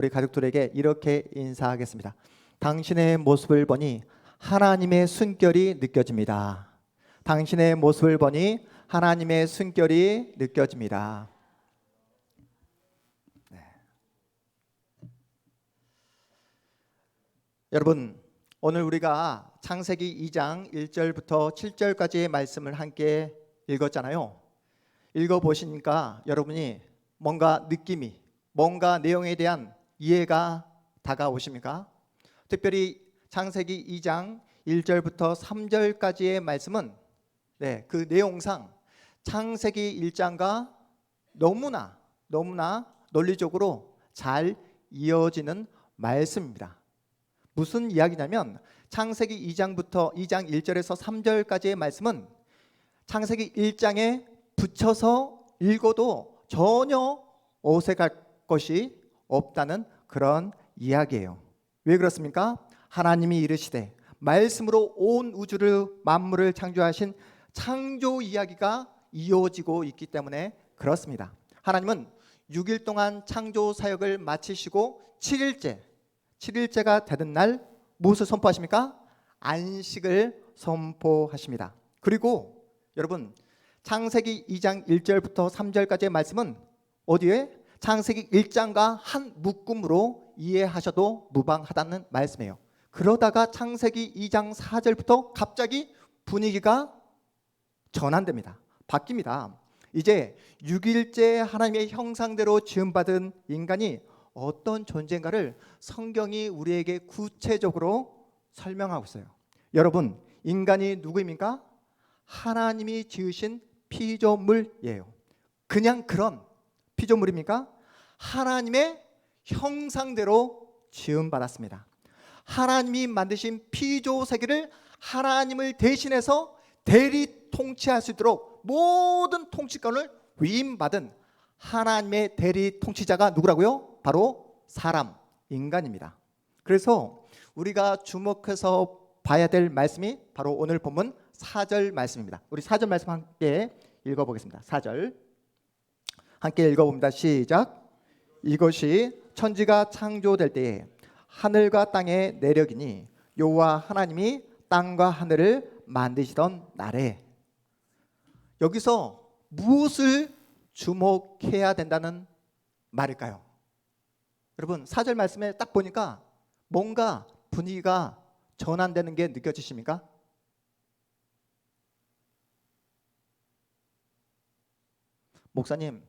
우리 가족들에게 이렇게 인사하겠습니다. 당신의 모습을 보니 하나님의 숨결이 느껴집니다. 당신의 모습을 보니 하나님의 숨결이 느껴집니다. 네. 여러분, 오늘 우리가 창세기 2장 1절부터 7절까지의 말씀을 함께 읽었잖아요. 읽어보시니까 여러분이 뭔가 느낌이, 뭔가 내용에 대한 이해가 다가오십니까? 특별히 창세기 2장 1절부터 3절까지의 말씀은 그 내용상 창세기 1장과 너무나 논리적으로 잘 이어지는 말씀입니다. 무슨 이야기냐면 창세기 2장부터 2장 1절에서 3절까지의 말씀은 창세기 1장에 붙여서 읽어도 전혀 어색할 것이 없다는 그런 이야기예요. 왜 그렇습니까? 하나님이 이르시되 말씀으로 온 우주를 만물을 창조하신 창조 이야기가 이어지고 있기 때문에 그렇습니다. 하나님은 6일 동안 창조 사역을 마치시고 7일째가 되는 날 무엇을 선포하십니까? 안식을 선포하십니다. 그리고 여러분, 창세기 2장 1절부터 3절까지의 말씀은 어디에? 창세기 1장과 한 묶음으로 이해하셔도 무방하다는 말씀이에요. 그러다가 창세기 2장 4절부터 갑자기 분위기가 전환됩니다. 바뀝니다. 이제 6일째 하나님의 형상대로 지음받은 인간이 어떤 존재인가를 성경이 우리에게 구체적으로 설명하고 있어요. 여러분, 인간이 누구입니까? 하나님이 지으신 피조물이에요. 그냥 그런 피조물입니까? 하나님의 형상대로 지음받았습니다. 하나님이 만드신 피조 세계를 하나님을 대신해서 대리 통치할 수 있도록 모든 통치권을 위임받은 하나님의 대리 통치자가 누구라고요? 바로 사람, 인간입니다. 그래서 우리가 주목해서 봐야 될 말씀이 바로 오늘 본문 4절 말씀입니다. 우리 4절 말씀 함께 읽어보겠습니다. 4절 함께 읽어봅니다. 시작. 이것이 천지가 창조될 때에 하늘과 땅의 내력이니 여호와 하나님이 땅과 하늘을 만드시던 날에. 여기서 무엇을 주목해야 된다는 말일까요? 여러분, 4절 말씀에 딱 보니까 뭔가 분위기가 전환되는 게 느껴지십니까? 목사님,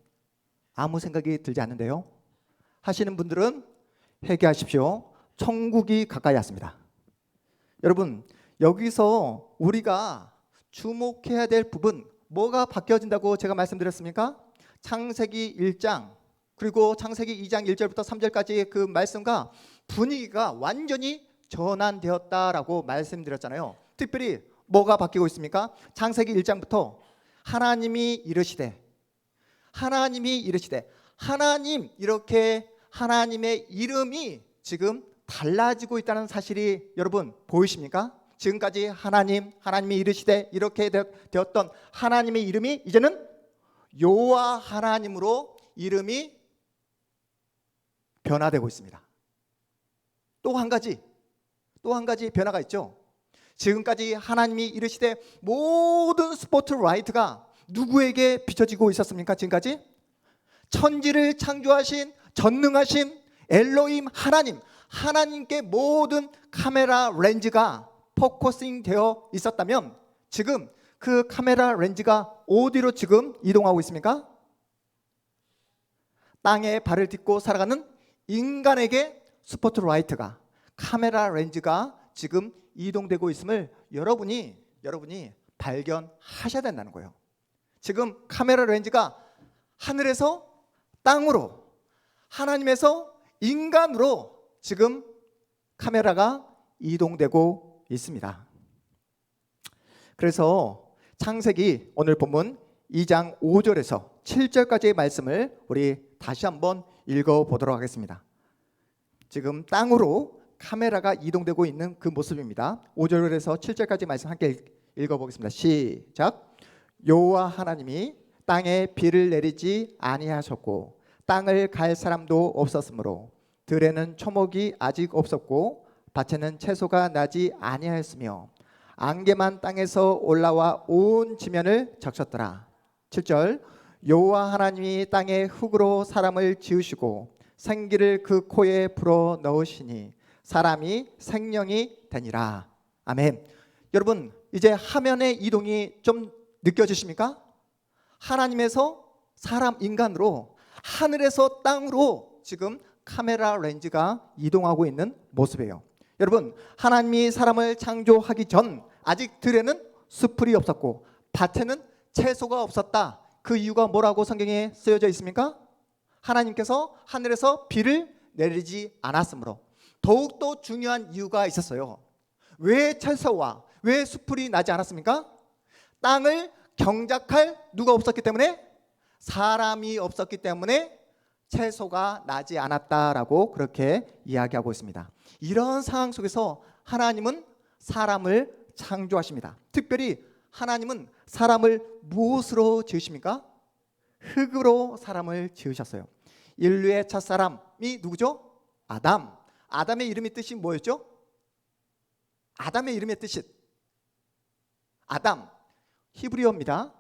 아무 생각이 들지 않는데요? 하시는 분들은 회개하십시오. 천국이 가까이 왔습니다. 여러분, 여기서 우리가 주목해야 될 부분, 뭐가 바뀌어진다고 제가 말씀드렸습니까? 창세기 1장 그리고 창세기 2장 1절부터 3절까지의 그 말씀과 분위기가 완전히 전환되었다라고 말씀드렸잖아요. 특별히 뭐가 바뀌고 있습니까? 창세기 1장부터 하나님이 이르시되 하나님, 이렇게 하나님의 이름이 지금 달라지고 있다는 사실이 여러분 보이십니까? 지금까지 하나님이 이르시되 이렇게 되었던 하나님의 이름이 이제는 여호와 하나님으로 이름이 변화되고 있습니다. 또 한 가지 변화가 있죠. 지금까지 하나님이 이르시되 모든 스포트라이트가 누구에게 비춰지고 있었습니까? 지금까지 천지를 창조하신 전능하신 엘로힘 하나님께 모든 카메라 렌즈가 포커싱 되어 있었다면 지금 그 카메라 렌즈가 어디로 지금 이동하고 있습니까? 땅에 발을 딛고 살아가는 인간에게 스포트라이트가, 카메라 렌즈가 지금 이동되고 있음을 여러분이 발견하셔야 된다는 거예요. 지금 카메라 렌즈가 하늘에서 땅으로, 하나님에서 인간으로 지금 카메라가 이동되고 있습니다. 그래서 창세기 오늘 본문 2장 5절에서 7절까지의 말씀을 우리 다시 한번 읽어보도록 하겠습니다. 지금 땅으로 카메라가 이동되고 있는 그 모습입니다. 5절에서 7절까지 말씀 함께 읽어보겠습니다. 시작. 여호와 하나님이 땅에 비를 내리지 아니하셨고 땅을 갈 사람도 없었으므로 들에는 초목이 아직 없었고 밭에는 채소가 나지 아니하였으며 안개만 땅에서 올라와 온 지면을 적셨더라. 7절 여호와 하나님이 땅에 흙으로 사람을 지으시고 생기를 그 코에 불어 넣으시니 사람이 생명이 되니라. 아멘. 여러분, 이제 화면의 이동이 좀 느껴지십니까? 하나님에서 사람 인간으로, 하늘에서 땅으로 지금 카메라 렌즈가 이동하고 있는 모습이에요. 여러분, 하나님이 사람을 창조하기 전 아직 들에는 수풀이 없었고 밭에는 채소가 없었다. 그 이유가 뭐라고 성경에 쓰여져 있습니까? 하나님께서 하늘에서 비를 내리지 않았으므로. 더욱더 중요한 이유가 있었어요. 왜 채소와 왜 수풀이 나지 않았습니까? 땅을 경작할 누가 없었기 때문에, 사람이 없었기 때문에 채소가 나지 않았다라고 그렇게 이야기하고 있습니다. 이런 상황 속에서 하나님은 사람을 창조하십니다. 특별히 하나님은 사람을 무엇으로 지으십니까? 흙으로 사람을 지으셨어요. 인류의 첫사람이 누구죠? 아담. 아담의 이름의 뜻이 뭐였죠? 아담의 이름의 뜻이 아담, 히브리어입니다.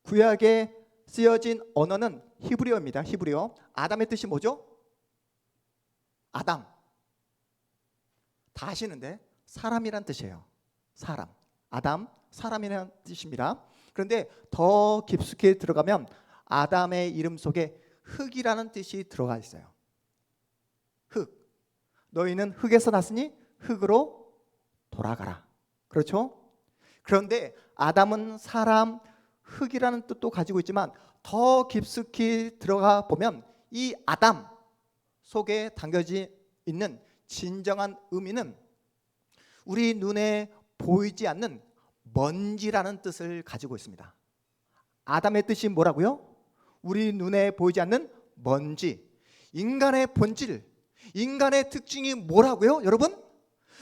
구약에 쓰여진 언어는 히브리어입니다. 히브리어. 아담의 뜻이 뭐죠? 아담. 다 아시는데 사람이란 뜻이에요. 사람. 아담, 사람이라는 뜻입니다. 그런데 더 깊숙이 들어가면 아담의 이름 속에 흙이라는 뜻이 들어가 있어요. 흙. 너희는 흙에서 났으니 흙으로 돌아가라. 그렇죠? 그런데 아담은 사람, 흙이라는 뜻도 가지고 있지만 더 깊숙이 들어가 보면 이 아담 속에 담겨져 있는 진정한 의미는 우리 눈에 보이지 않는 먼지라는 뜻을 가지고 있습니다. 아담의 뜻이 뭐라고요? 우리 눈에 보이지 않는 먼지. 인간의 본질, 인간의 특징이 뭐라고요? 여러분,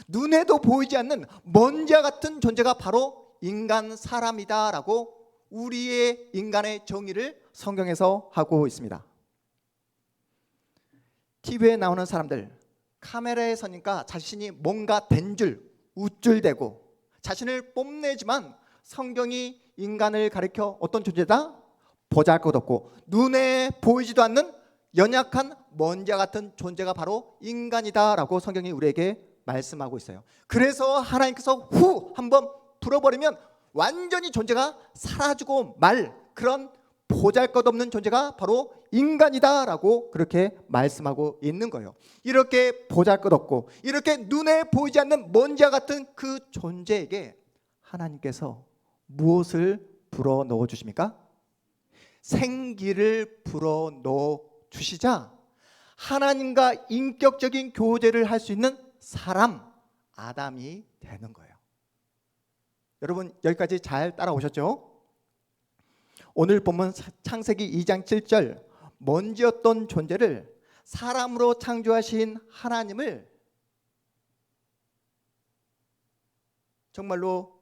눈에도 보이지 않는 먼지와 같은 존재가 바로 인간 사람이다라고 우리의 인간의 정의를 성경에서 하고 있습니다. TV에 나오는 사람들, 카메라에 서니까 자신이 뭔가 된 줄 우쭐대고 자신을 뽐내지만 성경이 인간을 가리켜 어떤 존재다? 보잘것없고 눈에 보이지도 않는 연약한 먼지와 같은 존재가 바로 인간이다라고 성경이 우리에게 말씀하고 있어요. 그래서 하나님께서 후 한번 불어버리면 완전히 존재가 사라지고 말, 그런 보잘것없는 존재가 바로 인간이다라고 그렇게 말씀하고 있는 거예요. 이렇게 보잘것없고 이렇게 눈에 보이지 않는 먼지와 같은 그 존재에게 하나님께서 무엇을 불어 넣어 주십니까? 생기를 불어 넣어 주시자 하나님과 인격적인 교제를 할 수 있는 사람, 아담이 되는 거예요. 여러분, 여기까지 잘 따라오셨죠? 오늘 본문 창세기 2장 7절, 먼지였던 존재를 사람으로 창조하신 하나님을 정말로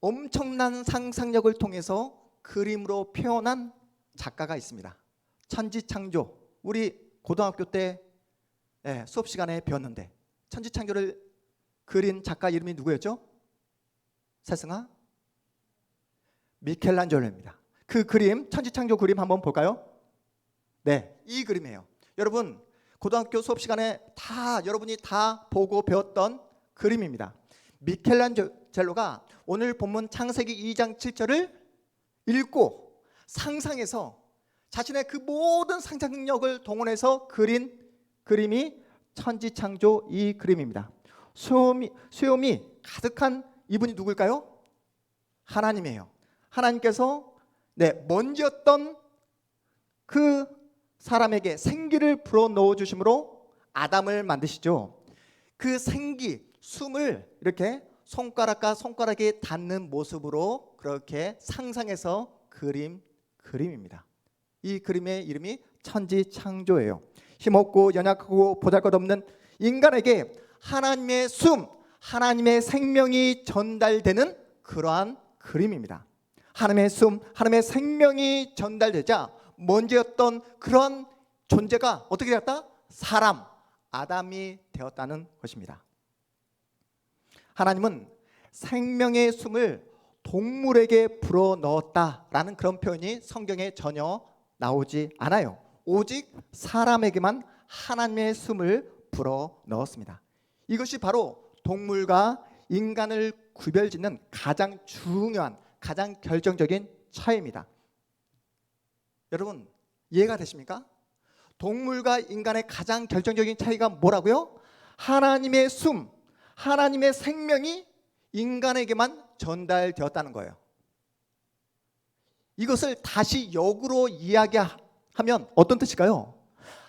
엄청난 상상력을 통해서 그림으로 표현한 작가가 있습니다. 천지창조, 우리 고등학교 때 수업 시간에 배웠는데 천지창조를 그린 작가 이름이 누구였죠? 세승아? 미켈란젤로입니다. 그 그림, 천지창조 그림 한번 볼까요? 네, 이 그림이에요. 여러분, 고등학교 수업 시간에 여러분이 다 보고 배웠던 그림입니다. 미켈란젤로가 오늘 본문 창세기 2장 7절을 읽고 상상해서 자신의 그 모든 상상력을 동원해서 그린 그림이 천지창조 이 그림입니다. 수염이 가득한 이분이 누굴까요? 하나님이에요. 하나님께서 먼지였던 그 사람에게 생기를 불어 넣어 주심으로 아담을 만드시죠. 그 생기, 숨을 이렇게 손가락과 손가락이 닿는 모습으로 그렇게 상상해서 그림입니다. 이 그림의 이름이 천지창조예요. 힘없고 연약하고 보잘것없는 인간에게 하나님의 숨, 하나님의 생명이 전달되는 그러한 그림입니다. 하나님의 숨, 하나님의 생명이 전달되자 먼지였던 그런 존재가 어떻게 되었다? 사람, 아담이 되었다는 것입니다. 하나님은 생명의 숨을 동물에게 불어넣었다라는 그런 표현이 성경에 전혀 나오지 않아요. 오직 사람에게만 하나님의 숨을 불어넣었습니다. 이것이 바로 동물과 인간을 구별짓는 가장 중요한, 가장 결정적인 차이입니다. 여러분 이해가 되십니까? 동물과 인간의 가장 결정적인 차이가 뭐라고요? 하나님의 숨, 하나님의 생명이 인간에게만 전달되었다는 거예요. 이것을 다시 역으로 이야기하면 어떤 뜻일까요?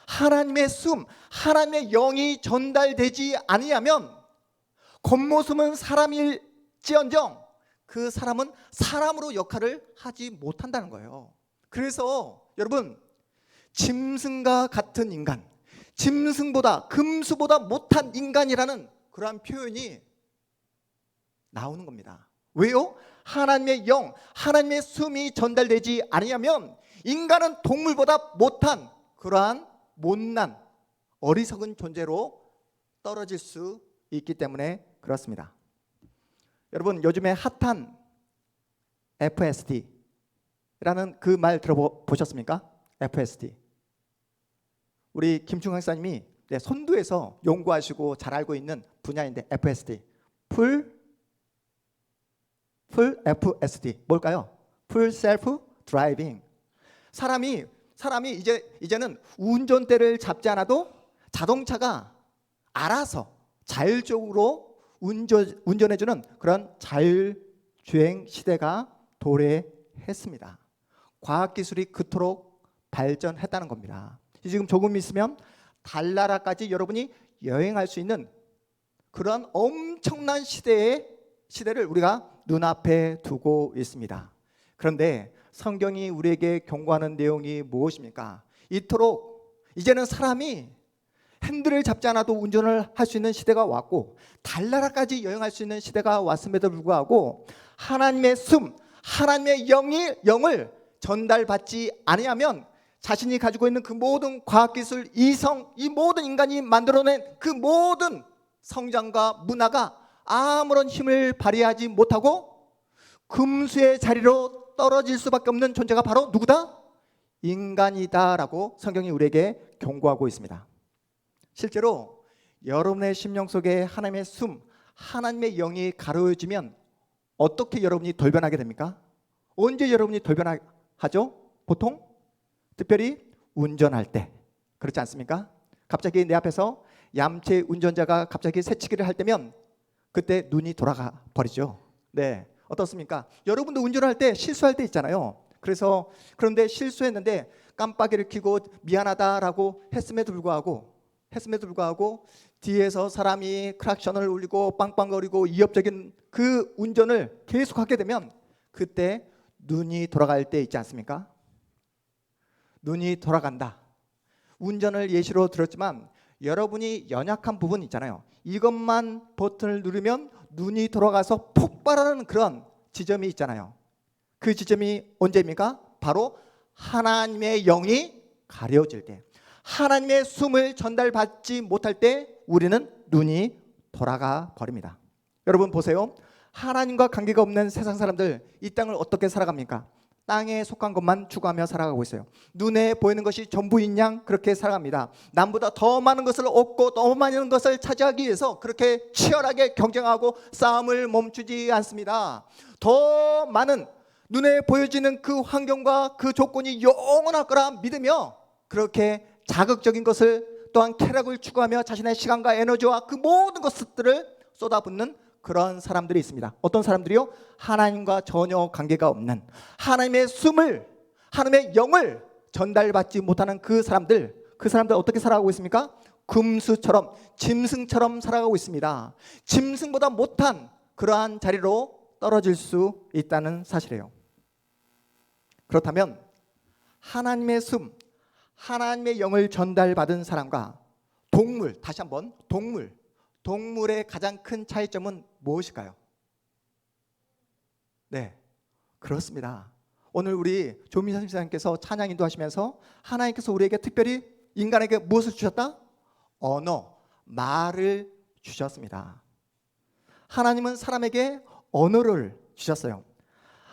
하나님의 숨, 하나님의 영이 전달되지 아니하면 겉모습은 사람일지언정 그 사람은 사람으로 역할을 하지 못한다는 거예요. 그래서 여러분 짐승과 같은 인간, 짐승보다 금수보다 못한 인간이라는 그러한 표현이 나오는 겁니다. 왜요? 하나님의 영, 하나님의 숨이 전달되지 아니하면 인간은 동물보다 못한 그러한 못난 어리석은 존재로 떨어질 수 있기 때문에 그렇습니다. 여러분 요즘에 핫한 FSD라는 그 말 들어보셨습니까? FSD. 우리 김충환 목사님이 선두에서 연구하시고 잘 알고 있는 분야인데 FSD. 풀 FSD 뭘까요? 풀 셀프 드라이빙. 사람이 이제는 운전대를 잡지 않아도 자동차가 알아서 자율적으로 운전해주는 그런 자율주행 시대가 도래했습니다. 과학기술이 그토록 발전했다는 겁니다. 지금 조금 있으면 달나라까지 여러분이 여행할 수 있는 그런 엄청난 시대를 우리가 눈앞에 두고 있습니다. 그런데 성경이 우리에게 경고하는 내용이 무엇입니까? 이토록 이제는 사람이 핸들을 잡지 않아도 운전을 할 수 있는 시대가 왔고 달나라까지 여행할 수 있는 시대가 왔음에도 불구하고 하나님의 숨, 하나님의 영을 전달받지 아니하면 자신이 가지고 있는 그 모든 과학기술, 이성, 이 모든 인간이 만들어낸 그 모든 성장과 문화가 아무런 힘을 발휘하지 못하고 금수의 자리로 떨어질 수밖에 없는 존재가 바로 누구다? 인간이다라고 성경이 우리에게 경고하고 있습니다. 실제로 여러분의 심령 속에 하나님의 숨, 하나님의 영이 가려지면 어떻게 여러분이 돌변하게 됩니까? 언제 여러분이 돌변하죠? 보통? 특별히 운전할 때 그렇지 않습니까? 갑자기 내 앞에서 얌체 운전자가 갑자기 새치기를 할 때면 그때 눈이 돌아가 버리죠. 네, 어떻습니까? 여러분도 운전할 때 실수할 때 있잖아요. 그런데 실수했는데 깜빡이를 켜고 미안하다라고 했음에도 불구하고 뒤에서 사람이 크락션을 울리고 빵빵거리고 위협적인 그 운전을 계속하게 되면 그때 눈이 돌아갈 때 있지 않습니까? 눈이 돌아간다. 운전을 예시로 들었지만 여러분이 연약한 부분 있잖아요. 이것만 버튼을 누르면 눈이 돌아가서 폭발하는 그런 지점이 있잖아요. 그 지점이 언제입니까? 바로 하나님의 영이 가려질 때, 하나님의 숨을 전달받지 못할 때 우리는 눈이 돌아가 버립니다. 여러분 보세요. 하나님과 관계가 없는 세상 사람들 이 땅을 어떻게 살아갑니까? 땅에 속한 것만 추구하며 살아가고 있어요. 눈에 보이는 것이 전부인 양 그렇게 살아갑니다. 남보다 더 많은 것을 얻고 더 많은 것을 차지하기 위해서 그렇게 치열하게 경쟁하고 싸움을 멈추지 않습니다. 더 많은 눈에 보여지는 그 환경과 그 조건이 영원할 거라 믿으며 그렇게 자극적인 것을 또한 쾌락을 추구하며 자신의 시간과 에너지와 그 모든 것들을 쏟아붓는 그런 사람들이 있습니다. 어떤 사람들이요? 하나님과 전혀 관계가 없는 하나님의 숨을, 하나님의 영을 전달받지 못하는 그 사람들 어떻게 살아가고 있습니까? 금수처럼, 짐승처럼 살아가고 있습니다. 짐승보다 못한 그러한 자리로 떨어질 수 있다는 사실이에요. 그렇다면 하나님의 숨, 하나님의 영을 전달받은 사람과 동물, 다시 한번 동물의 가장 큰 차이점은 무엇일까요? 네, 그렇습니다. 오늘 우리 조민선 집사님께서 찬양 인도하시면서 하나님께서 우리에게 특별히 인간에게 무엇을 주셨다? 언어, 말을 주셨습니다. 하나님은 사람에게 언어를 주셨어요.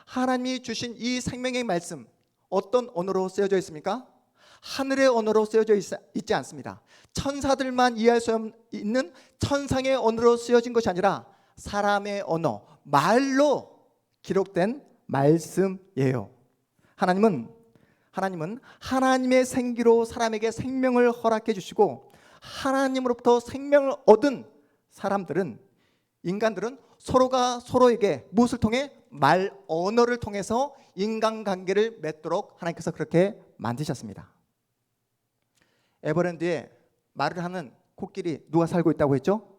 하나님이 주신 이 생명의 말씀, 어떤 언어로 쓰여져 있습니까? 하늘의 언어로 쓰여져 있지 않습니다. 천사들만 이해할 수 있는 천상의 언어로 쓰여진 것이 아니라 사람의 언어, 말로 기록된 말씀이에요. 하나님은 하나님의 생기로 사람에게 생명을 허락해 주시고, 하나님으로부터 생명을 얻은 인간들은 서로가 서로에게 무엇을 통해? 말, 언어를 통해서 인간관계를 맺도록 하나님께서 그렇게 만드셨습니다. 에버랜드에 말을 하는 코끼리 누가 살고 있다고 했죠?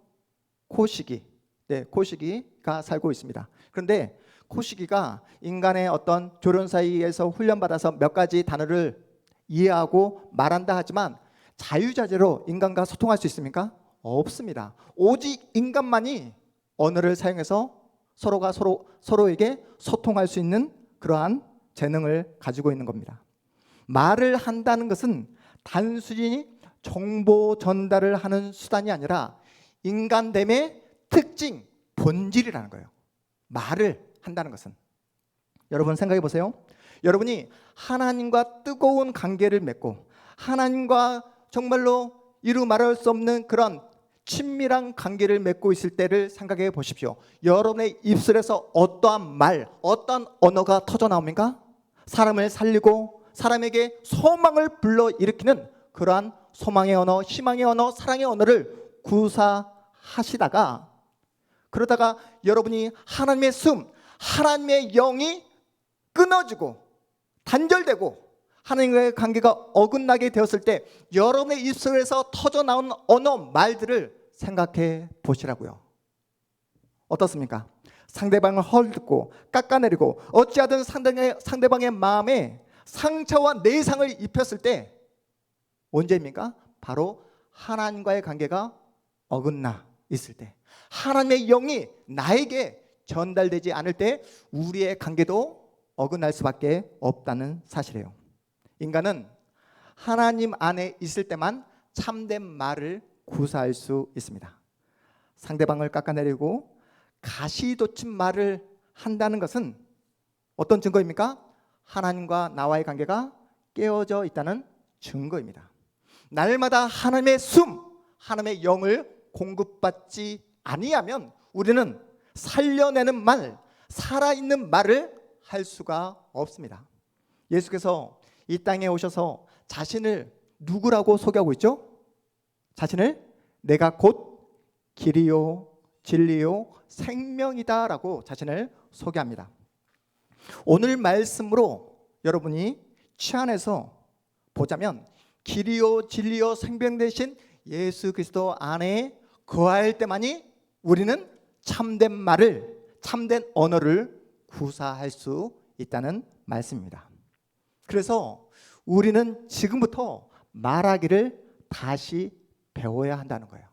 코시기. 네, 코시기가 살고 있습니다. 그런데 코시기가 인간의 어떤 조련사이에서 훈련받아서 몇 가지 단어를 이해하고 말한다 하지만 자유자재로 인간과 소통할 수 있습니까? 없습니다. 오직 인간만이 언어를 사용해서 서로가 서로에게 소통할 수 있는 그러한 재능을 가지고 있는 겁니다. 말을 한다는 것은 단순히 정보 전달을 하는 수단이 아니라 인간됨의 특징, 본질이라는 거예요. 말을 한다는 것은. 여러분 생각해 보세요. 여러분이 하나님과 뜨거운 관계를 맺고 하나님과 정말로 이루 말할 수 없는 그런 친밀한 관계를 맺고 있을 때를 생각해 보십시오. 여러분의 입술에서 어떠한 말, 어떠한 언어가 터져 나옵니까? 사람을 살리고 사람에게 소망을 불러일으키는 그러한 소망의 언어, 희망의 언어, 사랑의 언어를 구사하시다가, 그러다가 여러분이 하나님의 숨, 하나님의 영이 끊어지고 단절되고 하나님과의 관계가 어긋나게 되었을 때 여러분의 입술에서 터져 나온 언어, 말들을 생각해 보시라고요. 어떻습니까? 상대방을 헐뜯고 깎아내리고 어찌하든 상대방의 마음에 상처와 내상을 입혔을 때 언제입니까? 바로 하나님과의 관계가 어긋나 있을 때, 하나님의 영이 나에게 전달되지 않을 때 우리의 관계도 어긋날 수밖에 없다는 사실이에요. 인간은 하나님 안에 있을 때만 참된 말을 구사할 수 있습니다. 상대방을 깎아내리고 가시돋친 말을 한다는 것은 어떤 증거입니까? 하나님과 나와의 관계가 깨어져 있다는 증거입니다. 날마다 하나님의 숨, 하나님의 영을 공급받지 아니하면 우리는 살려내는 말, 살아있는 말을 할 수가 없습니다. 예수께서 이 땅에 오셔서 자신을 누구라고 소개하고 있죠? 자신을 내가 곧 길이요 진리요 생명이다 라고 자신을 소개합니다. 오늘 말씀으로 여러분이 치안해서 보자면 길이요 진리요 생명 되신 예수 그리스도 안에 거할 때만이 우리는 참된 말을, 참된 언어를 구사할 수 있다는 말씀입니다. 그래서 우리는 지금부터 말하기를 다시 배워야 한다는 거예요.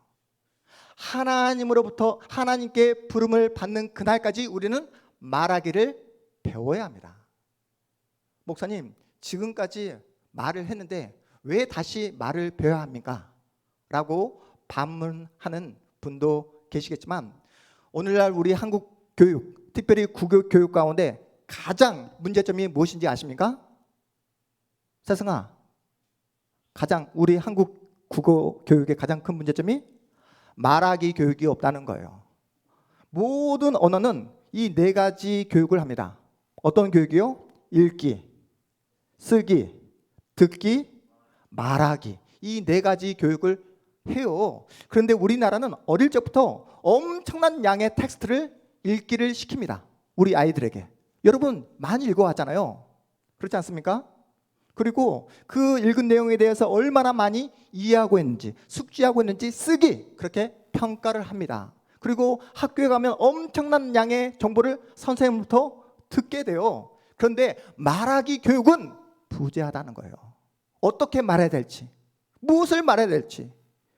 하나님으로부터 하나님께 부름을 받는 그날까지 우리는 말하기를 배워야 합니다. 목사님, 지금까지 말을 했는데 왜 다시 말을 배워야 합니까? 라고 반문하는 분도 계시겠지만, 오늘날 우리 한국 교육, 특별히 국어 교육 가운데 가장 문제점이 무엇인지 아십니까? 세승아, 가장 우리 한국 국어 교육의 가장 큰 문제점이 말하기 교육이 없다는 거예요. 모든 언어는 이 네 가지 교육을 합니다. 어떤 교육이요? 읽기, 쓰기, 듣기, 말하기. 이 네 가지 교육을 해요. 그런데 우리나라는 어릴 적부터 엄청난 양의 텍스트를 읽기를 시킵니다. 우리 아이들에게. 여러분 많이 읽어왔잖아요. 그렇지 않습니까? 그리고 그 읽은 내용에 대해서 얼마나 많이 이해하고 있는지, 숙지하고 있는지 쓰기, 그렇게 평가를 합니다. 그리고 학교에 가면 엄청난 양의 정보를 선생님부터 듣게 돼요. 그런데 말하기 교육은 부재하다는 거예요. 어떻게 말해야 될지, 무엇을 말해야 될지.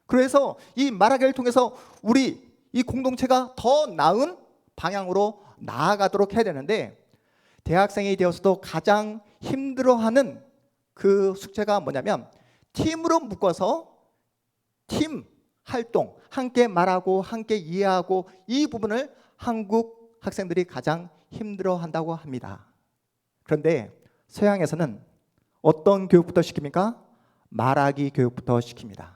그래서 이 말하기를 통해서 우리 이 공동체가 더 나은 방향으로 나아가도록 해야 되는데, 대학생이 되어서도 가장 힘들어하는 그 숙제가 뭐냐면 팀으로 묶어서 팀 활동, 함께 말하고 함께 이해하고 이 부분을 한국 학생들이 가장 힘들어한다고 합니다. 그런데 서양에서는 어떤 교육부터 시킵니까? 말하기 교육부터 시킵니다.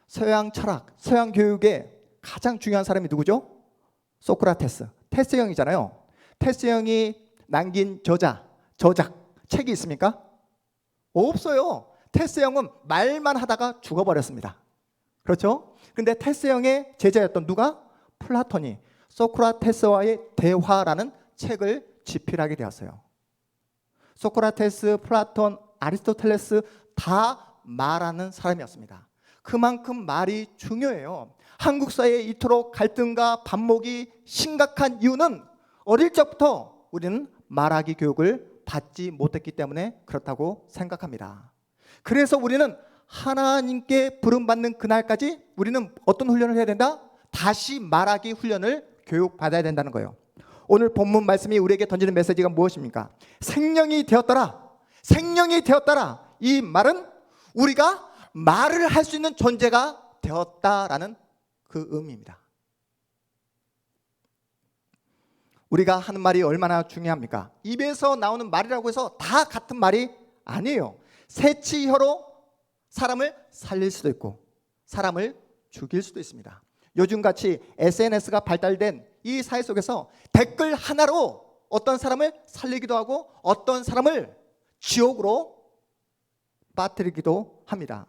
서양 철학, 서양 교육의 가장 중요한 사람이 누구죠? 소크라테스, 테스 형이잖아요. 테스 형이 남긴 저작, 책이 있습니까? 없어요. 테스 형은 말만 하다가 죽어버렸습니다. 그렇죠? 근데 테스 형의 제자였던 누가? 플라톤이 소크라테스와의 대화라는 책을 집필하게 되었어요. 소크라테스, 플라톤, 아리스토텔레스 다 말하는 사람이었습니다. 그만큼 말이 중요해요. 한국 사회에 이토록 갈등과 반목이 심각한 이유는 어릴 적부터 우리는 말하기 교육을 받지 못했기 때문에 그렇다고 생각합니다. 그래서 우리는 하나님께 부름받는 그날까지 우리는 어떤 훈련을 해야 된다? 다시 말하기 훈련을 교육받아야 된다는 거예요. 오늘 본문 말씀이 우리에게 던지는 메시지가 무엇입니까? 생명이 되었더라. 생명이 되었더라. 이 말은 우리가 말을 할 수 있는 존재가 되었다라는 그 의미입니다. 우리가 하는 말이 얼마나 중요합니까? 입에서 나오는 말이라고 해서 다 같은 말이 아니에요. 새치혀로 사람을 살릴 수도 있고 사람을 죽일 수도 있습니다. 요즘같이 SNS가 발달된 이 사회 속에서 댓글 하나로 어떤 사람을 살리기도 하고 어떤 사람을 지옥으로 빠뜨리기도 합니다.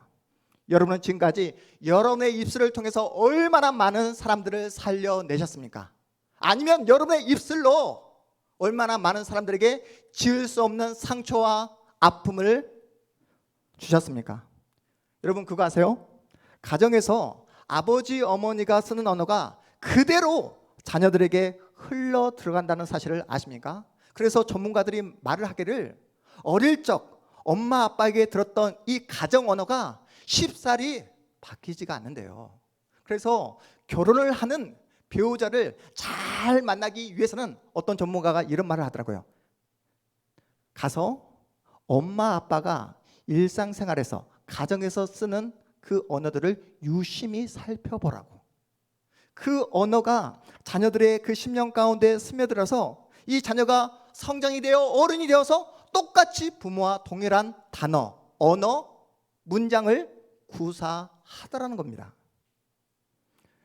여러분은 지금까지 여러분의 입술을 통해서 얼마나 많은 사람들을 살려내셨습니까? 아니면 여러분의 입술로 얼마나 많은 사람들에게 지을 수 없는 상처와 아픔을 주셨습니까? 여러분 그거 아세요? 가정에서 아버지 어머니가 쓰는 언어가 그대로 자녀들에게 흘러 들어간다는 사실을 아십니까? 그래서 전문가들이 말을 하기를 어릴 적 엄마 아빠에게 들었던 이 가정 언어가 쉽사리 바뀌지가 않는데요. 그래서 결혼을 하는 배우자를 잘 만나기 위해서는 어떤 전문가가 이런 말을 하더라고요. 가서 엄마 아빠가 일상생활에서 가정에서 쓰는 그 언어들을 유심히 살펴보라고. 그 언어가 자녀들의 그 심령 가운데 스며들어서 이 자녀가 성장이 되어 어른이 되어서 똑같이 부모와 동일한 단어, 언어, 문장을 구사하더라는 겁니다.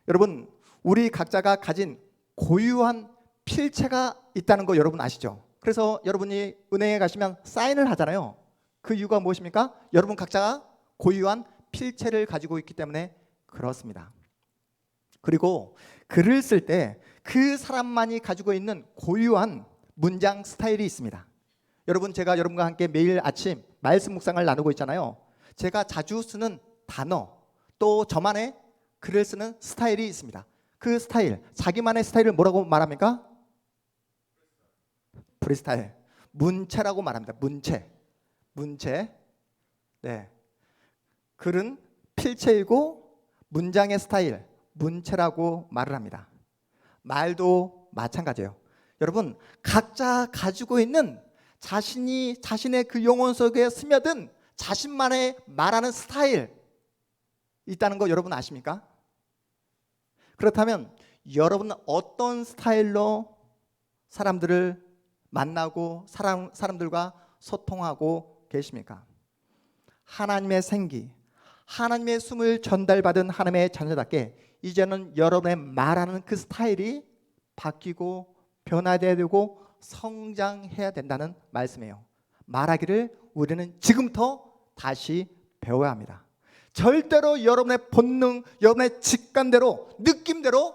여러분, 우리 각자가 가진 고유한 필체가 있다는 거 여러분 아시죠? 그래서 여러분이 은행에 가시면 사인을 하잖아요. 그 이유가 무엇입니까? 여러분 각자가 고유한 필체를 가지고 있기 때문에 그렇습니다. 그리고 글을 쓸 때 그 사람만이 가지고 있는 고유한 문장 스타일이 있습니다. 여러분 제가 여러분과 함께 매일 아침 말씀 묵상을 나누고 있잖아요. 제가 자주 쓰는 단어 또 저만의 글을 쓰는 스타일이 있습니다. 그 스타일, 자기만의 스타일을 뭐라고 말합니까? 프리스타일, 문체라고 말합니다. 문체. 네. 글은 필체이고 문장의 스타일, 문체라고 말을 합니다. 말도 마찬가지예요. 여러분 각자 가지고 있는 자신의 그 영혼 속에 스며든 자신만의 말하는 스타일 있다는 거 여러분 아십니까? 그렇다면 여러분은 어떤 스타일로 사람들을 만나고 사람들과 소통하고 계십니까? 하나님의 생기, 하나님의 숨을 전달받은 하나님의 자녀답게 이제는 여러분의 말하는 그 스타일이 바뀌고 변화돼야 되고 성장해야 된다는 말씀이에요. 말하기를 우리는 지금부터 다시 배워야 합니다. 절대로 여러분의 본능, 여러분의 직감대로, 느낌대로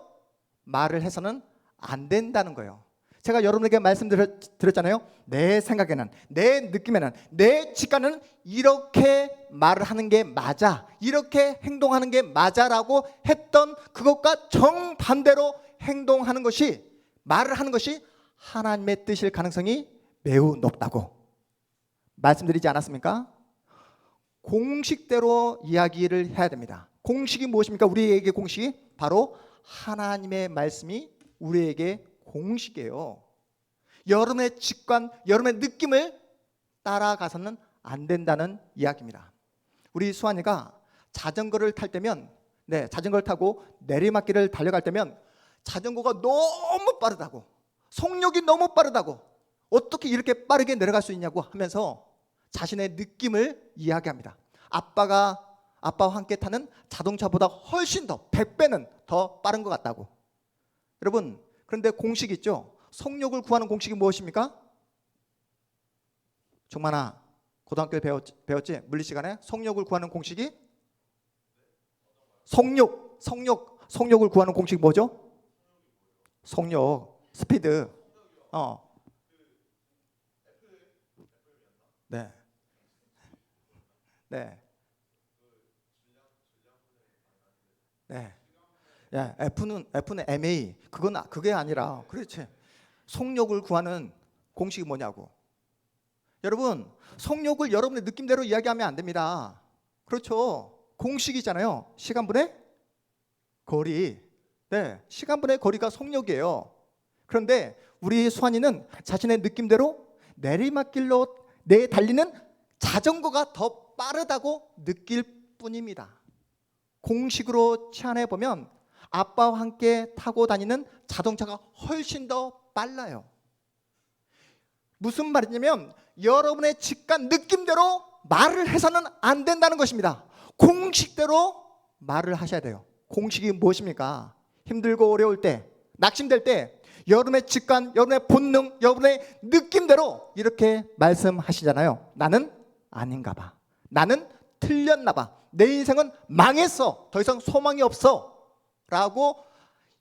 말을 해서는 안 된다는 거예요. 제가 여러분에게 말씀드렸잖아요. 내 생각에는, 내 느낌에는, 내 직감은 이렇게 말을 하는 게 맞아, 이렇게 행동하는 게 맞아라고 했던 그것과 정반대로 행동하는 것이, 말을 하는 것이 하나님의 뜻일 가능성이 매우 높다고 말씀드리지 않았습니까? 공식대로 이야기를 해야 됩니다. 공식이 무엇입니까? 우리에게 공식이 바로 하나님의 말씀이 우리에게 공식이에요. 여러분의 직관, 여러분의 느낌을 따라가서는 안 된다는 이야기입니다. 우리 수환이가 자전거를 탈 때면, 자전거를 타고 내리막길을 달려갈 때면 자전거가 너무 빠르다고, 속력이 너무 빠르다고, 어떻게 이렇게 빠르게 내려갈 수 있냐고 하면서 자신의 느낌을 이야기합니다. 아빠와 함께 타는 자동차보다 훨씬 더 100배는 더 빠른 것 같다고. 여러분, 그런데 공식 있죠? 속력을 구하는 공식이 무엇입니까? 종만아, 고등학교에 배웠지? 물리 시간에 속력을 구하는 공식이? 속력을 구하는 공식이 뭐죠? 속력, 스피드. 네. 네. 네. 야, F는 MA. 그게 아니라, 그렇지. 속력을 구하는 공식이 뭐냐고. 여러분, 속력을 여러분의 느낌대로 이야기하면 안 됩니다. 그렇죠. 공식이잖아요. 시간분의 거리. 시간분의 거리가 속력이에요. 그런데 우리 수환이는 자신의 느낌대로 내리막길로 달리는 자전거가 더 빠르다고 느낄 뿐입니다. 공식으로 치환해 보면 아빠와 함께 타고 다니는 자동차가 훨씬 더 빨라요. 무슨 말이냐면 여러분의 직관 느낌대로 말을 해서는 안 된다는 것입니다. 공식대로 말을 하셔야 돼요. 공식이 무엇입니까? 힘들고 어려울 때, 낙심될 때 여러분의 직관, 여러분의 본능, 여러분의 느낌대로 이렇게 말씀하시잖아요. 나는 아닌가 봐. 나는 틀렸나 봐. 내 인생은 망했어. 더 이상 소망이 없어. 라고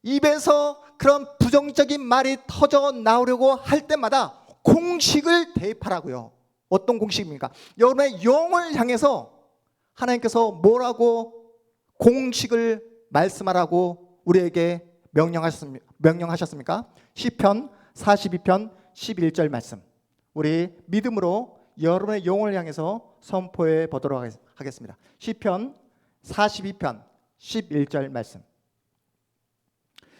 입에서 그런 부정적인 말이 터져 나오려고 할 때마다 공식을 대입하라고요. 어떤 공식입니까? 여러분의 영을 향해서 하나님께서 뭐라고 공식을 말씀하라고 우리에게 명령하셨습니까? 시편 42편 11절 말씀, 우리 믿음으로 여러분의 영을 향해서 선포해 보도록 하겠습니다. 시편 42편 11절 말씀,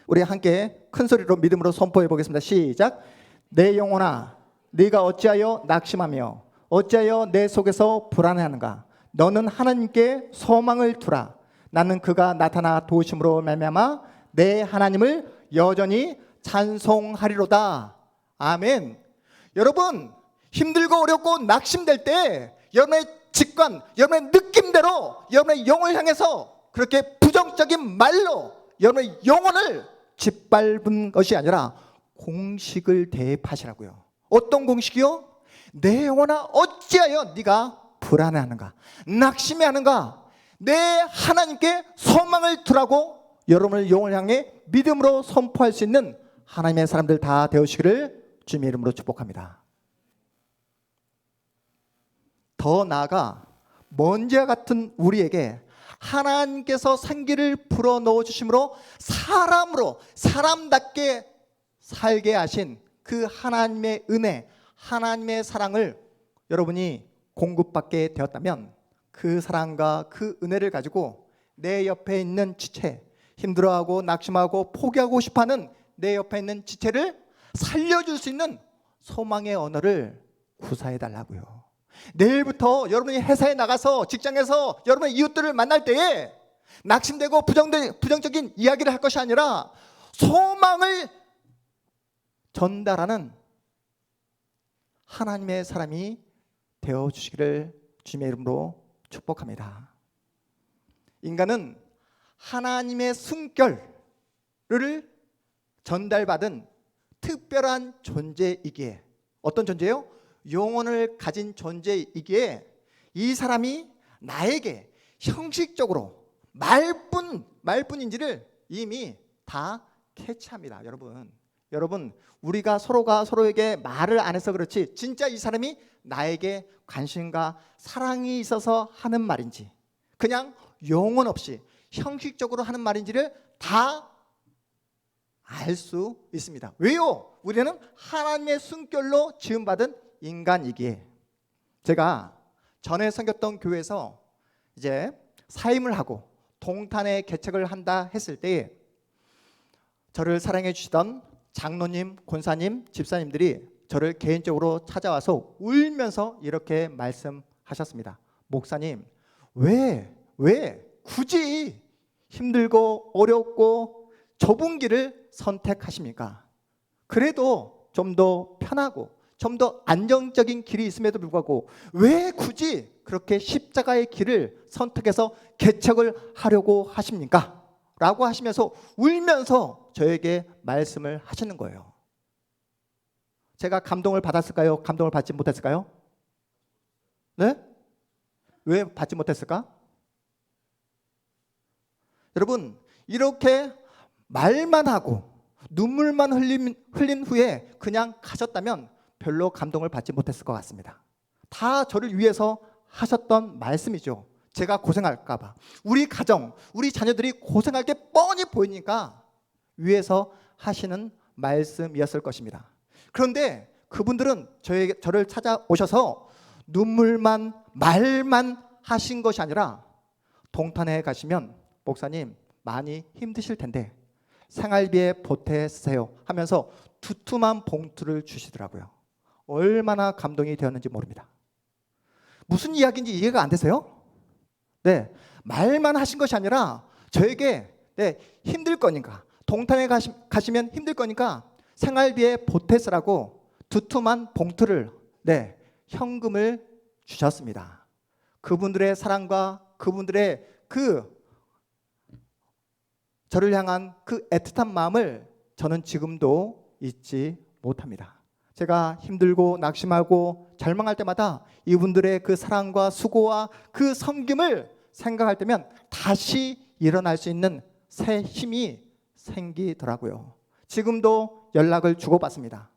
우리 함께 큰 소리로 믿음으로 선포해 보겠습니다. 시작. 내 영혼아, 네가 어찌하여 낙심하며 어찌하여 내 속에서 불안해하는가? 너는 하나님께 소망을 두라. 나는 그가 나타나 도우심으로 말미암아 내 하나님을 여전히 찬송하리로다. 아멘. 여러분, 힘들고 어렵고 낙심될 때 여러분의 직관, 여러분의 느낌대로 여러분의 영을 향해서 그렇게 부정적인 말로 여러분의 영혼을 짓밟은 것이 아니라 공식을 대입하시라고요. 어떤 공식이요? 내 영혼아 어찌하여 네가 불안해하는가, 낙심해하는가? 내 하나님께 소망을 두라고 여러분의 영을 향해 믿음으로 선포할 수 있는 하나님의 사람들 다 되시기를 주님의 이름으로 축복합니다. 더 나아가 먼지와 같은 우리에게 하나님께서 생기를 불어넣어 주심으로 사람답게 살게 하신 그 하나님의 은혜, 하나님의 사랑을 여러분이 공급받게 되었다면 그 사랑과 그 은혜를 가지고 내 옆에 있는 지체, 힘들어하고 낙심하고 포기하고 싶어하는 내 옆에 있는 지체를 살려줄 수 있는 소망의 언어를 구사해 달라고요. 내일부터 여러분이 회사에 나가서 직장에서 여러분의 이웃들을 만날 때에 낙심되고 부정적인 이야기를 할 것이 아니라 소망을 전달하는 하나님의 사람이 되어주시기를 주님의 이름으로 축복합니다. 인간은 하나님의 숨결을 전달받은 특별한 존재이기에, 어떤 존재요? 영혼을 가진 존재이기에 이 사람이 나에게 형식적으로 말뿐인지를 이미 다 캐치합니다. 여러분, 우리가 서로가 서로에게 말을 안 해서 그렇지 진짜 이 사람이 나에게 관심과 사랑이 있어서 하는 말인지, 그냥 영혼 없이 형식적으로 하는 말인지를 다 알 수 있습니다. 왜요? 우리는 하나님의 숨결로 지음받은 인간이기에. 제가 전에 섬겼던 교회에서 이제 사임을 하고 동탄의 개척을 한다 했을 때 저를 사랑해 주시던 장로님, 권사님, 집사님들이 저를 개인적으로 찾아와서 울면서 이렇게 말씀하셨습니다. 목사님, 왜 왜 굳이 힘들고 어렵고 좁은 길을 선택하십니까? 그래도 좀 더 편하고 좀 더 안정적인 길이 있음에도 불구하고 왜 굳이 그렇게 십자가의 길을 선택해서 개척을 하려고 하십니까? 라고 하시면서 울면서 저에게 말씀을 하시는 거예요. 제가 감동을 받았을까요? 감동을 받지 못했을까요? 네? 왜 받지 못했을까? 여러분, 이렇게 말만 하고 눈물만 흘린 후에 그냥 가셨다면 별로 감동을 받지 못했을 것 같습니다. 다 저를 위해서 하셨던 말씀이죠. 제가 고생할까 봐, 우리 가정, 우리 자녀들이 고생할 게 뻔히 보이니까 위해서 하시는 말씀이었을 것입니다. 그런데 그분들은 저를 찾아오셔서 눈물만 말만 하신 것이 아니라 동탄에 가시면 목사님 많이 힘드실 텐데 생활비에 보태세요 하면서 두툼한 봉투를 주시더라고요. 얼마나 감동이 되었는지 모릅니다. 무슨 이야기인지 이해가 안 되세요? 네, 말만 하신 것이 아니라 저에게 힘들 거니까 동탄에 가시면 힘들 거니까 생활비에 보태쓰라고 두툼한 봉투를 현금을 주셨습니다. 그분들의 사랑과 그분들의 저를 향한 그 애틋한 마음을 저는 지금도 잊지 못합니다. 제가 힘들고 낙심하고 절망할 때마다 이분들의 그 사랑과 수고와 그 섬김을 생각할 때면 다시 일어날 수 있는 새 힘이 생기더라고요. 지금도 연락을 주고받습니다.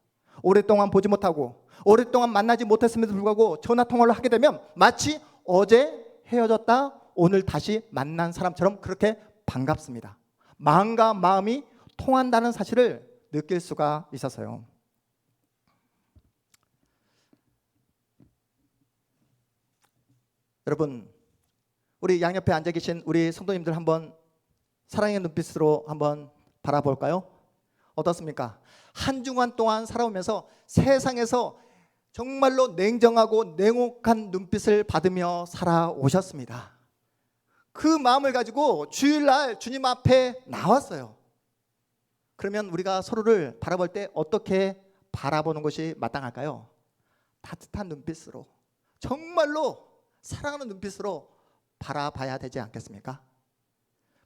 오랫동안 보지 못하고 오랫동안 만나지 못했음에도 불구하고 전화 통화를 하게 되면 마치 어제 헤어졌다 오늘 다시 만난 사람처럼 그렇게 반갑습니다. 마음과 마음이 통한다는 사실을 느낄 수가 있어서요. 여러분, 우리 양옆에 앉아 계신 우리 성도님들 한번 사랑의 눈빛으로 한번 바라볼까요? 어떻습니까? 한 주간 동안 살아오면서 세상에서 정말로 냉정하고 냉혹한 눈빛을 받으며 살아오셨습니다. 그 마음을 가지고 주일날 주님 앞에 나왔어요. 그러면 우리가 서로를 바라볼 때 어떻게 바라보는 것이 마땅할까요? 따뜻한 눈빛으로, 정말로 사랑하는 눈빛으로 바라봐야 되지 않겠습집니까?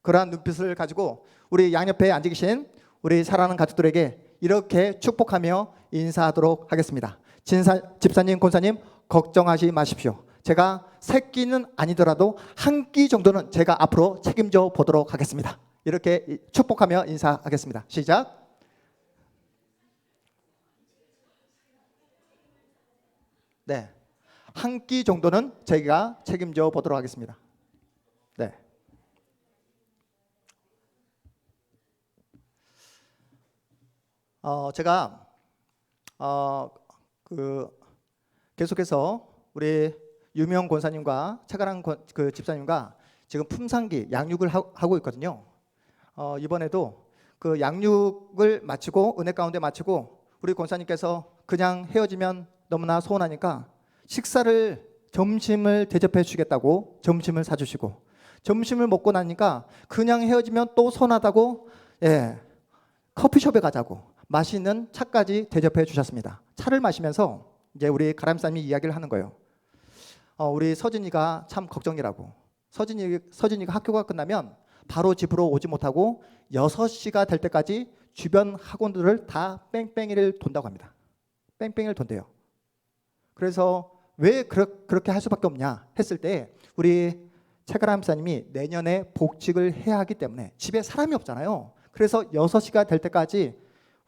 그러한 눈빛을 가지고 우리 양옆에 앉아 계신 우리 사랑하는 가족들에게 이렇게 축복하며 인사하도록 하겠습니다. 집사님, 권사님 걱정하지 마십시오. 제가 세 끼는 아니더라도 한 끼 정도는 제가 앞으로 책임져 보도록 하겠습니다. 이렇게 축복하며 인사하겠습니다. 시작. 네, 한 끼 정도는 제가 책임져 보도록 하겠습니다. 네. 제가 계속해서 우리 유명 권사님과 차가랑 그 집사님과 지금 품상기 양육을 하고 있거든요. 이번에도 그 양육을 마치고 은혜 가운데 마치고 우리 권사님께서 그냥 헤어지면 너무나 서운하니까 점심을 대접해 주겠다고 점심을 사주시고, 점심을 먹고 나니까 그냥 헤어지면 또 서운하다고 커피숍에 가자고 맛있는 차까지 대접해 주셨습니다. 차를 마시면서 이제 우리 가람쌈이 이야기를 하는 거예요. 우리 서진이가 참 걱정이라고. 서진이가 학교가 끝나면 바로 집으로 오지 못하고 6시가 될 때까지 주변 학원들을 다 뺑뺑이를 돈다고 합니다. 뺑뺑이를 돈대요. 그래서 왜 그렇게 할 수밖에 없냐 했을 때 우리 최가람 사님이 내년에 복직을 해야 하기 때문에 집에 사람이 없잖아요. 그래서 6시가 될 때까지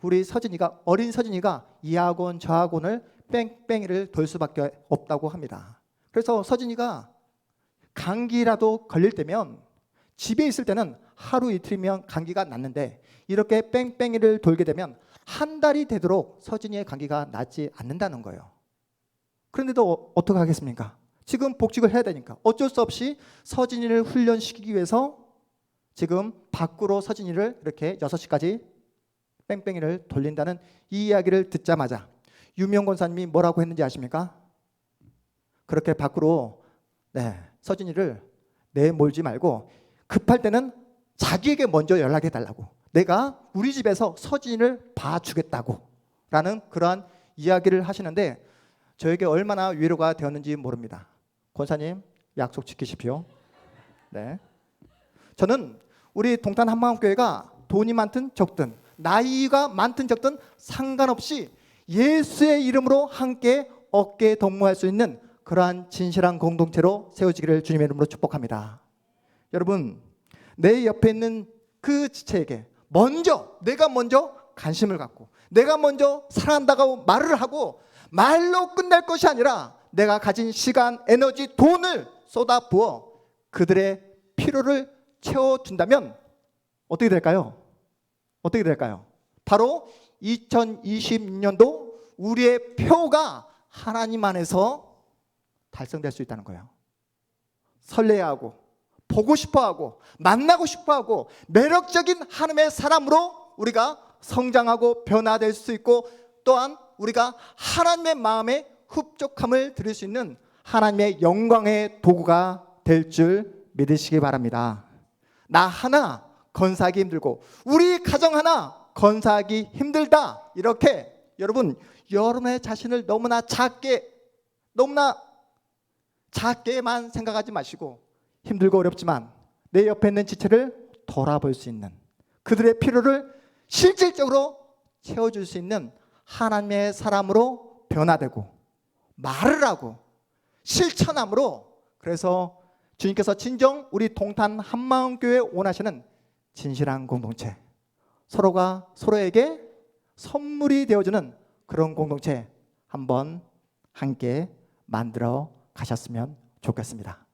우리 어린 서진이가 이 학원 저 학원을 뺑뺑이를 돌 수밖에 없다고 합니다. 그래서 서진이가 감기라도 걸릴 때면 집에 있을 때는 하루 이틀이면 감기가 낫는데 이렇게 뺑뺑이를 돌게 되면 한 달이 되도록 서진이의 감기가 낫지 않는다는 거예요. 그런데도 어떻게 하겠습니까? 지금 복직을 해야 되니까 어쩔 수 없이 서진이를 훈련시키기 위해서 지금 밖으로 서진이를 이렇게 6시까지 뺑뺑이를 돌린다는 이 이야기를 듣자마자 유명 권사님이 뭐라고 했는지 아십니까? 그렇게 밖으로 서진이를 내몰지 말고 급할 때는 자기에게 먼저 연락해 달라고, 내가 우리 집에서 서진이를 봐주겠다고 라는 그러한 이야기를 하시는데 저에게 얼마나 위로가 되었는지 모릅니다. 권사님 약속 지키십시오. 네. 저는 우리 동탄 한마음교회가 돈이 많든 적든 나이가 많든 적든 상관없이 예수의 이름으로 함께 어깨 동무할 수 있는 그러한 진실한 공동체로 세워지기를 주님의 이름으로 축복합니다. 여러분, 내 옆에 있는 그 지체에게 내가 먼저 관심을 갖고 내가 먼저 사랑한다고 말을 하고 말로 끝날 것이 아니라 내가 가진 시간, 에너지, 돈을 쏟아부어 그들의 필요를 채워준다면 어떻게 될까요? 어떻게 될까요? 바로 2026년도 우리의 표가 하나님 안에서 달성될 수 있다는 거예요. 설레하고 보고 싶어하고 만나고 싶어하고 매력적인 하나님의 사람으로 우리가 성장하고 변화될 수 있고 또한 우리가 하나님의 마음에 흡족함을 드릴 수 있는 하나님의 영광의 도구가 될 줄 믿으시기 바랍니다. 나 하나 건사하기 힘들고 우리 가정 하나 건사하기 힘들다, 이렇게 여러분의 자신을 너무나 작게만 생각하지 마시고 힘들고 어렵지만 내 옆에 있는 지체를 돌아볼 수 있는, 그들의 필요를 실질적으로 채워줄 수 있는 하나님의 사람으로 변화되고 말을 하고 실천함으로, 그래서 주님께서 진정 우리 동탄 한마음교회에 원하시는 진실한 공동체, 서로가 서로에게 선물이 되어주는 그런 공동체 한번 함께 만들어 가셨으면 좋겠습니다.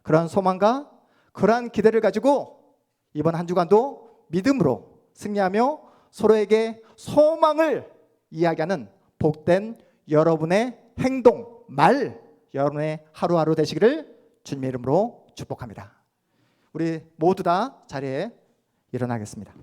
그러한 소망과 그러한 기대를 가지고 이번 한 주간도 믿음으로 승리하며 서로에게 소망을 이야기하는 복된 여러분의 행동, 말, 여러분의 하루하루 되시기를 주님의 이름으로 축복합니다. 우리 모두 다 자리에 일어나겠습니다.